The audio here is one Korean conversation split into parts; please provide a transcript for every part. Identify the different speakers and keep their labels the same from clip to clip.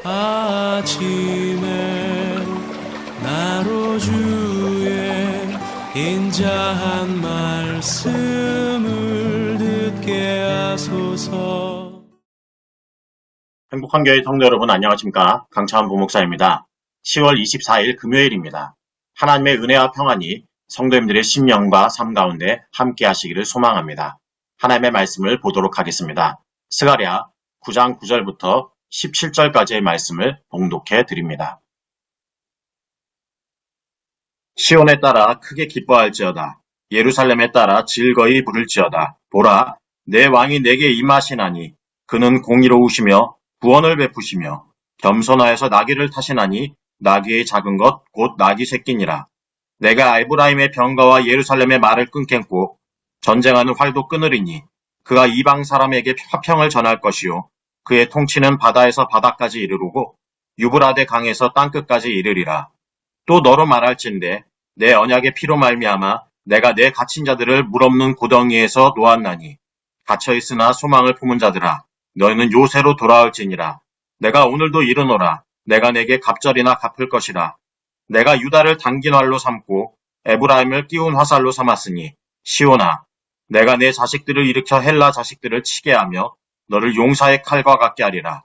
Speaker 1: 아침에 나로 주의 인자한 말씀을 듣게 하소서.
Speaker 2: 행복한 교회 성도 여러분 안녕하십니까? 강창환 부목사입니다. 10월 24일 금요일입니다. 하나님의 은혜와 평안이 성도님들의 심령과 삶 가운데 함께 하시기를 소망합니다. 하나님의 말씀을 보도록 하겠습니다. 스가랴 9장 9절부터 17절까지의 말씀을 봉독해 드립니다. 시온에 따라 크게 기뻐할지어다. 예루살렘에 따라 즐거이 부를지어다. 보라, 내 왕이 내게 임하시나니 그는 공의로우시며 구원을 베푸시며 겸손하여서 나귀를 타시나니 나귀의 작은 것 곧 나귀 새끼니라. 내가 에브라임의 병거와 예루살렘의 말을 끊겠고 전쟁하는 활도 끊으리니 그가 이방 사람에게 화평을 전할 것이요 그의 통치는 바다에서 바다까지 이르르고 유브라데 강에서 땅끝까지 이르리라. 또 너로 말할진대 내 언약의 피로 말미암아 내가 내 갇힌 자들을 물 없는 고덩이에서 놓았나니 갇혀있으나 소망을 품은 자들아 너희는 요새로 돌아올지니라. 내가 오늘도 이르노라. 내가 내게 갑절이나 갚을 것이라. 내가 유다를 당긴 활로 삼고 에브라임을 띄운 화살로 삼았으니 시온아 내가 내 자식들을 일으켜 헬라 자식들을 치게 하며 너를 용사의 칼과 같게 하리라.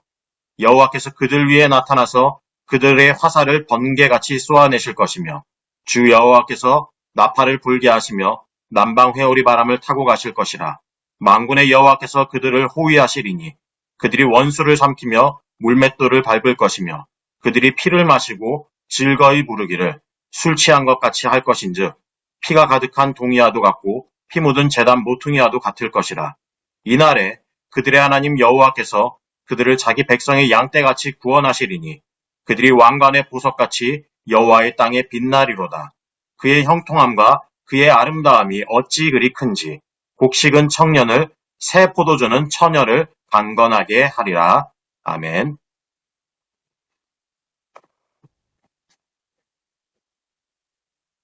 Speaker 2: 여호와께서 그들 위에 나타나서 그들의 화살을 번개같이 쏘아내실 것이며 주 여호와께서 나팔을 불게 하시며 남방 회오리 바람을 타고 가실 것이라. 만군의 여호와께서 그들을 호위하시리니 그들이 원수를 삼키며 물맷돌을 밟을 것이며 그들이 피를 마시고 즐거이 부르기를 술 취한 것 같이 할 것인즉 피가 가득한 동이와도 같고 피 묻은 제단 모퉁이와도 같을 것이라. 이날에 그들의 하나님 여호와께서 그들을 자기 백성의 양떼같이 구원하시리니 그들이 왕관의 보석같이 여호와의 땅에 빛나리로다. 그의 형통함과 그의 아름다움이 어찌 그리 큰지 곡식은 청년을 새 포도주는 처녀를 강건하게 하리라. 아멘.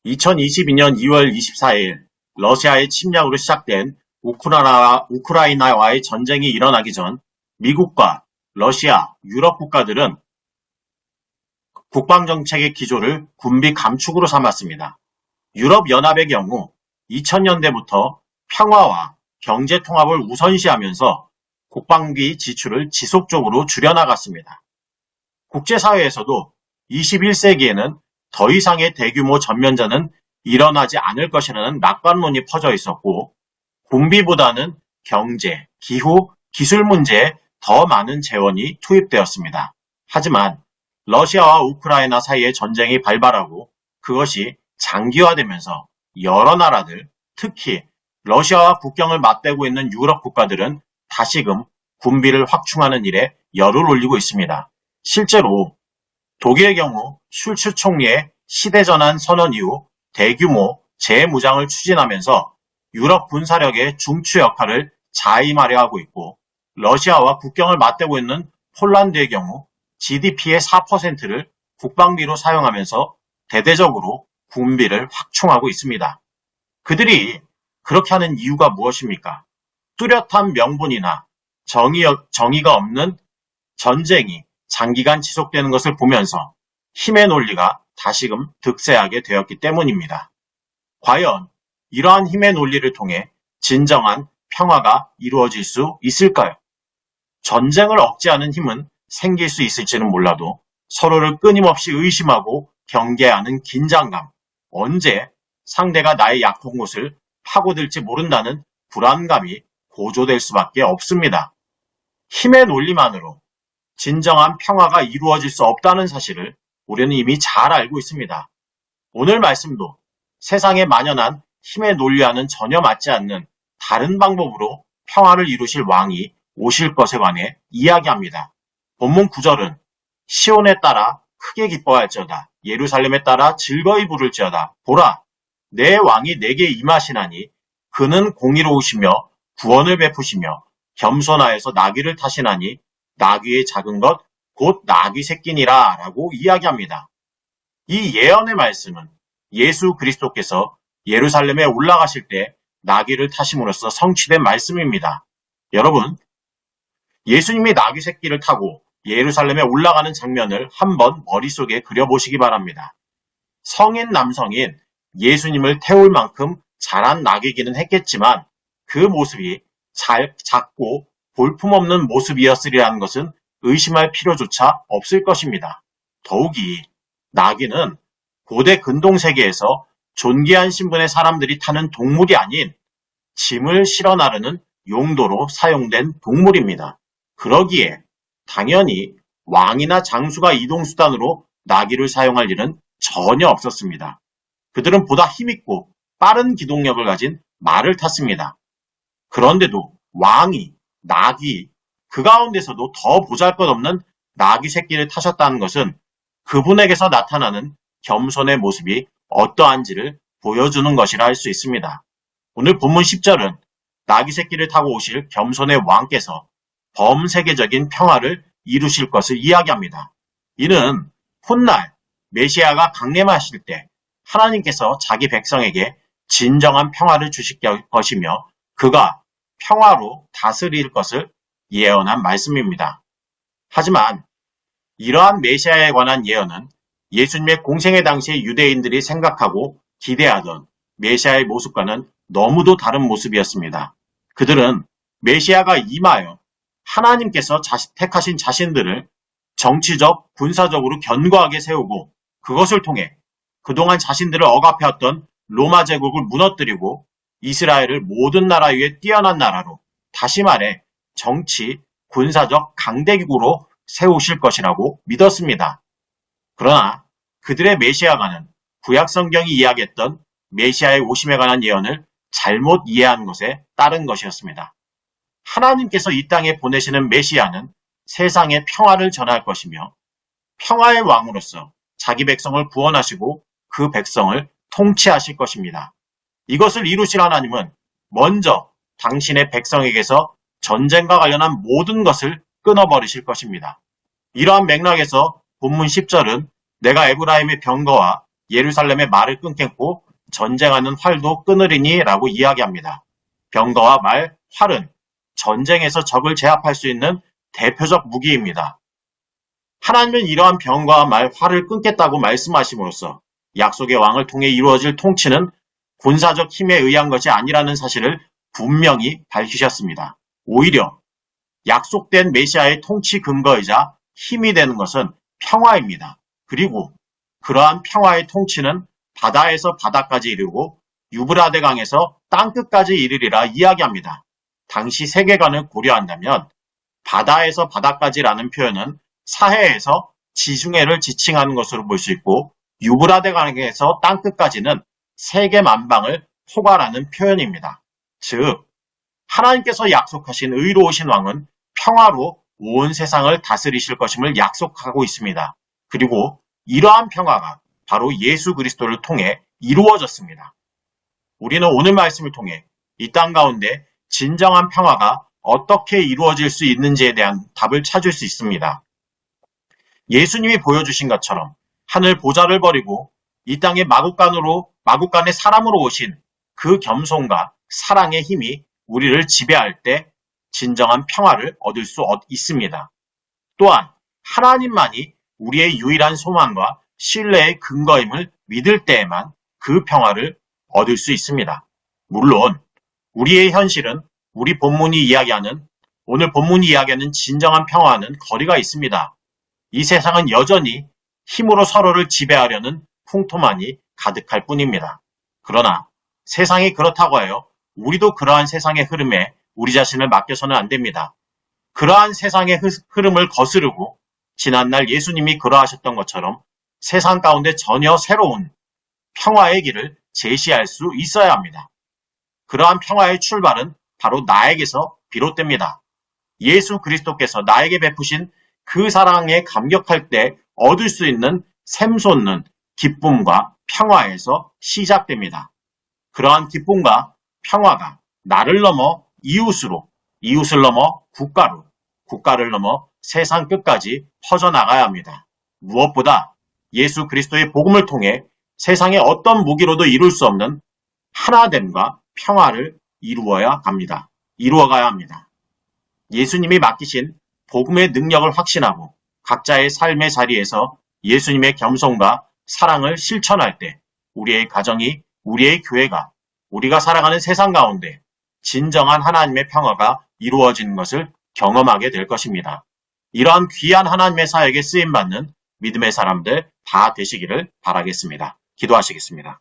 Speaker 2: (2022년 2월 24일) 러시아의 침략으로 시작된 우크라이나와의 전쟁이 일어나기 전 미국과 러시아, 유럽 국가들은 국방정책의 기조를 군비 감축으로 삼았습니다. 유럽연합의 경우 2000년대부터 평화와 경제통합을 우선시하면서 국방비 지출을 지속적으로 줄여나갔습니다. 국제사회에서도 21세기에는 더 이상의 대규모 전면전은 일어나지 않을 것이라는 낙관론이 퍼져 있었고 군비보다는 경제, 기후, 기술 문제에 더 많은 재원이 투입되었습니다. 하지만 러시아와 우크라이나 사이에 전쟁이 발발하고 그것이 장기화되면서 여러 나라들, 특히 러시아와 국경을 맞대고 있는 유럽 국가들은 다시금 군비를 확충하는 일에 열을 올리고 있습니다. 실제로 독일의 경우 슐츠 총리의 시대전환 선언 이후 대규모 재무장을 추진하면서 유럽 군사력의 중추 역할을 자임하려 하고 있고 러시아와 국경을 맞대고 있는 폴란드의 경우 GDP의 4%를 국방비로 사용하면서 대대적으로 군비를 확충하고 있습니다. 그들이 그렇게 하는 이유가 무엇입니까? 뚜렷한 명분이나 정의가 없는 전쟁이 장기간 지속되는 것을 보면서 힘의 논리가 다시금 득세하게 되었기 때문입니다. 과연 이러한 힘의 논리를 통해 진정한 평화가 이루어질 수 있을까요? 전쟁을 억제하는 힘은 생길 수 있을지는 몰라도 서로를 끊임없이 의심하고 경계하는 긴장감, 언제 상대가 나의 약한 곳을 파고들지 모른다는 불안감이 고조될 수밖에 없습니다. 힘의 논리만으로 진정한 평화가 이루어질 수 없다는 사실을 우리는 이미 잘 알고 있습니다. 오늘 말씀도 세상에 만연한 힘의 논리와는 전혀 맞지 않는 다른 방법으로 평화를 이루실 왕이 오실 것에 관해 이야기합니다. 본문 9절은 시온에 따라 크게 기뻐할지어다. 예루살렘에 따라 즐거이 부를지어다. 보라, 내 왕이 내게 임하시나니 그는 공의로우시며 구원을 베푸시며 겸손하여서 나귀를 타시나니 나귀의 작은 것 곧 나귀 새끼니라 라고 이야기합니다. 이 예언의 말씀은 예수 그리스도께서 예루살렘에 올라가실 때 나귀를 타심으로써 성취된 말씀입니다. 여러분, 예수님이 나귀 새끼를 타고 예루살렘에 올라가는 장면을 한번 머릿속에 그려보시기 바랍니다. 성인 남성인 예수님을 태울 만큼 잘한 나귀기는 했겠지만 그 모습이 작고 볼품없는 모습이었으리라는 것은 의심할 필요조차 없을 것입니다. 더욱이 나귀는 고대 근동세계에서 존귀한 신분의 사람들이 타는 동물이 아닌 짐을 실어 나르는 용도로 사용된 동물입니다. 그러기에 당연히 왕이나 장수가 이동수단으로 나귀를 사용할 일은 전혀 없었습니다. 그들은 보다 힘있고 빠른 기동력을 가진 말을 탔습니다. 그런데도 왕이 나귀, 그 가운데서도 더 보잘것없는 나귀 새끼를 타셨다는 것은 그분에게서 나타나는 겸손의 모습이 어떠한지를 보여주는 것이라 할 수 있습니다. 오늘 본문 10절은 나귀 새끼를 타고 오실 겸손의 왕께서 범세계적인 평화를 이루실 것을 이야기합니다. 이는 훗날 메시아가 강림하실 때 하나님께서 자기 백성에게 진정한 평화를 주실 것이며 그가 평화로 다스릴 것을 예언한 말씀입니다. 하지만 이러한 메시아에 관한 예언은 예수님의 공생애 당시의 유대인들이 생각하고 기대하던 메시아의 모습과는 너무도 다른 모습이었습니다. 그들은 메시아가 임하여 하나님께서 택하신 자신들을 정치적, 군사적으로 견고하게 세우고 그것을 통해 그동안 자신들을 억압해왔던 로마 제국을 무너뜨리고 이스라엘을 모든 나라 위에 뛰어난 나라로, 다시 말해 정치, 군사적 강대국으로 세우실 것이라고 믿었습니다. 그러나 그들의 메시아가는 구약 성경이 이야기했던 메시아의 오심에 관한 예언을 잘못 이해한 것에 따른 것이었습니다. 하나님께서 이 땅에 보내시는 메시아는 세상에 평화를 전할 것이며 평화의 왕으로서 자기 백성을 구원하시고 그 백성을 통치하실 것입니다. 이것을 이루실 하나님은 먼저 당신의 백성에게서 전쟁과 관련한 모든 것을 끊어버리실 것입니다. 이러한 맥락에서 본문 10절은 내가 에브라임의 병거와 예루살렘의 말을 끊겠고 전쟁하는 활도 끊으리니 라고 이야기합니다. 병거와 말, 활은 전쟁에서 적을 제압할 수 있는 대표적 무기입니다. 하나님은 이러한 병거와 말, 활을 끊겠다고 말씀하심으로써 약속의 왕을 통해 이루어질 통치는 군사적 힘에 의한 것이 아니라는 사실을 분명히 밝히셨습니다. 오히려 약속된 메시아의 통치 근거이자 힘이 되는 것은 평화입니다. 그리고 그러한 평화의 통치는 바다에서 바다까지 이르고 유브라데 강에서 땅끝까지 이르리라 이야기합니다. 당시 세계관을 고려한다면 바다에서 바다까지라는 표현은 사해에서 지중해를 지칭하는 것으로 볼 수 있고 유브라데 강에서 땅끝까지는 세계 만방을 포괄하는 표현입니다. 즉 하나님께서 약속하신 의로우신 왕은 평화로 온 세상을 다스리실 것임을 약속하고 있습니다. 그리고 이러한 평화가 바로 예수 그리스도를 통해 이루어졌습니다. 우리는 오늘 말씀을 통해 이 땅 가운데 진정한 평화가 어떻게 이루어질 수 있는지에 대한 답을 찾을 수 있습니다. 예수님이 보여주신 것처럼 하늘 보좌를 버리고 이 땅의 마국간의 사람으로 오신 그 겸손과 사랑의 힘이 우리를 지배할 때 진정한 평화를 얻을 수 있습니다. 또한 하나님만이 우리의 유일한 소망과 신뢰의 근거임을 믿을 때에만 그 평화를 얻을 수 있습니다. 물론 우리의 현실은 오늘 본문이 이야기하는 진정한 평화와는 거리가 있습니다. 이 세상은 여전히 힘으로 서로를 지배하려는 풍토만이 가득할 뿐입니다. 그러나 세상이 그렇다고 하여 우리도 그러한 세상의 흐름에 우리 자신을 맡겨서는 안 됩니다. 그러한 세상의 흐름을 거스르고 지난날 예수님이 그러하셨던 것처럼 세상 가운데 전혀 새로운 평화의 길을 제시할 수 있어야 합니다. 그러한 평화의 출발은 바로 나에게서 비롯됩니다. 예수 그리스도께서 나에게 베푸신 그 사랑에 감격할 때 얻을 수 있는 샘솟는 기쁨과 평화에서 시작됩니다. 그러한 기쁨과 평화가 나를 넘어 이웃으로, 이웃을 넘어 국가로, 국가를 넘어 세상 끝까지 퍼져나가야 합니다. 무엇보다 예수 그리스도의 복음을 통해 세상의 어떤 무기로도 이룰 수 없는 하나됨과 평화를 이루어가야 합니다. 예수님이 맡기신 복음의 능력을 확신하고 각자의 삶의 자리에서 예수님의 겸손과 사랑을 실천할 때 우리의 가정이, 우리의 교회가, 우리가 살아가는 세상 가운데 진정한 하나님의 평화가 이루어지는 것을 경험하게 될 것입니다. 이러한 귀한 하나님의 사역에 쓰임받는 믿음의 사람들 다 되시기를 바라겠습니다. 기도하시겠습니다.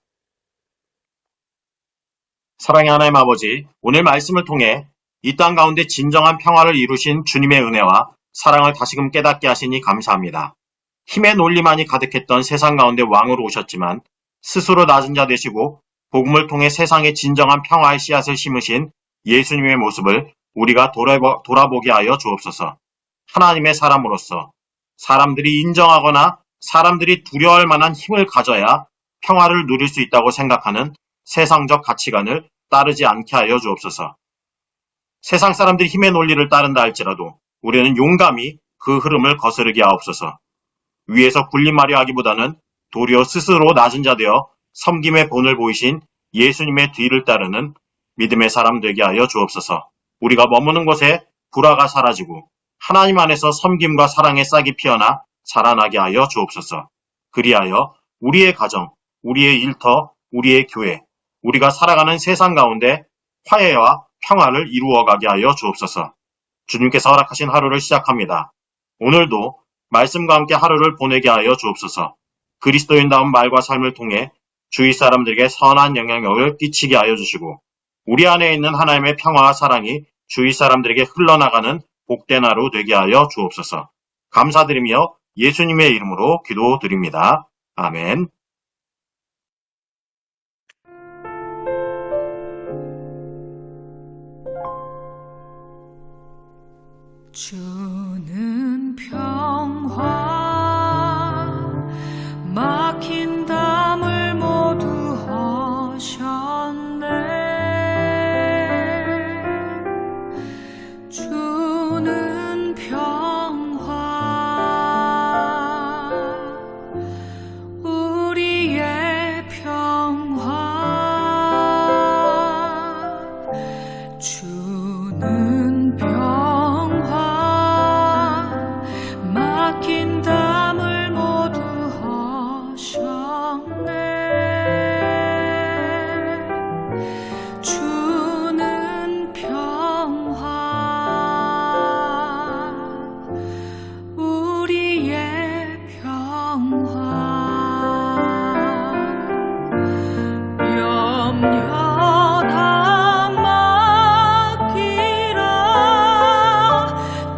Speaker 2: 사랑의 하나님 아버지, 오늘 말씀을 통해 이 땅 가운데 진정한 평화를 이루신 주님의 은혜와 사랑을 다시금 깨닫게 하시니 감사합니다. 힘의 논리만이 가득했던 세상 가운데 왕으로 오셨지만 스스로 낮은 자 되시고 복음을 통해 세상에 진정한 평화의 씨앗을 심으신 예수님의 모습을 우리가 돌아보게 하여 주옵소서. 하나님의 사람으로서 사람들이 인정하거나 사람들이 두려워할 만한 힘을 가져야 평화를 누릴 수 있다고 생각하는 세상적 가치관을 따르지 않게 하여 주옵소서. 세상 사람들이 힘의 논리를 따른다 할지라도 우리는 용감히 그 흐름을 거스르게 하옵소서. 위에서 군림하려 하기보다는 도리어 스스로 낮은 자 되어 섬김의 본을 보이신 예수님의 뒤를 따르는 믿음의 사람 되게 하여 주옵소서. 우리가 머무는 곳에 불화가 사라지고 하나님 안에서 섬김과 사랑의 싹이 피어나 자라나게 하여 주옵소서. 그리하여 우리의 가정, 우리의 일터, 우리의 교회, 우리가 살아가는 세상 가운데 화해와 평화를 이루어가게 하여 주옵소서. 주님께서 허락하신 하루를 시작합니다. 오늘도 말씀과 함께 하루를 보내게 하여 주옵소서. 그리스도인다운 말과 삶을 통해 주위 사람들에게 선한 영향력을 끼치게 하여 주시고 우리 안에 있는 하나님의 평화와 사랑이 주위 사람들에게 흘러나가는 복된 하루 되게 하여 주옵소서. 감사드리며 예수님의 이름으로 기도드립니다. 아멘.
Speaker 3: 주는 평화 막힌 담을 모두 하셨네. 주는 평화 우리의 평화 주는 평화 막힌 담을 모두 하셨네. 주는 평화 우리의 평화 염려 다 맡기라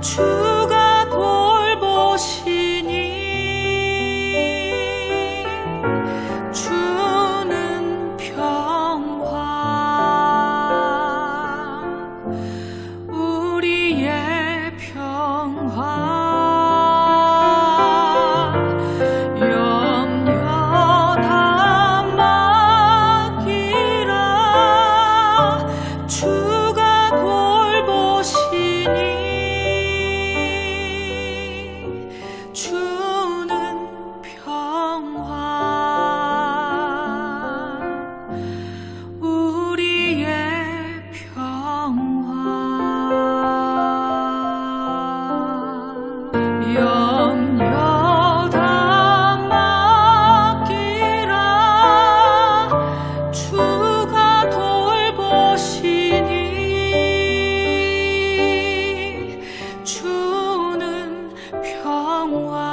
Speaker 3: 주가 돌보시니 주는 평화 우리의 평화 염려 다 맡기라 주가 돌보시니 주는 평화 우리의 평화 염려 다 맡기라 주가 돌보시니 주는 평화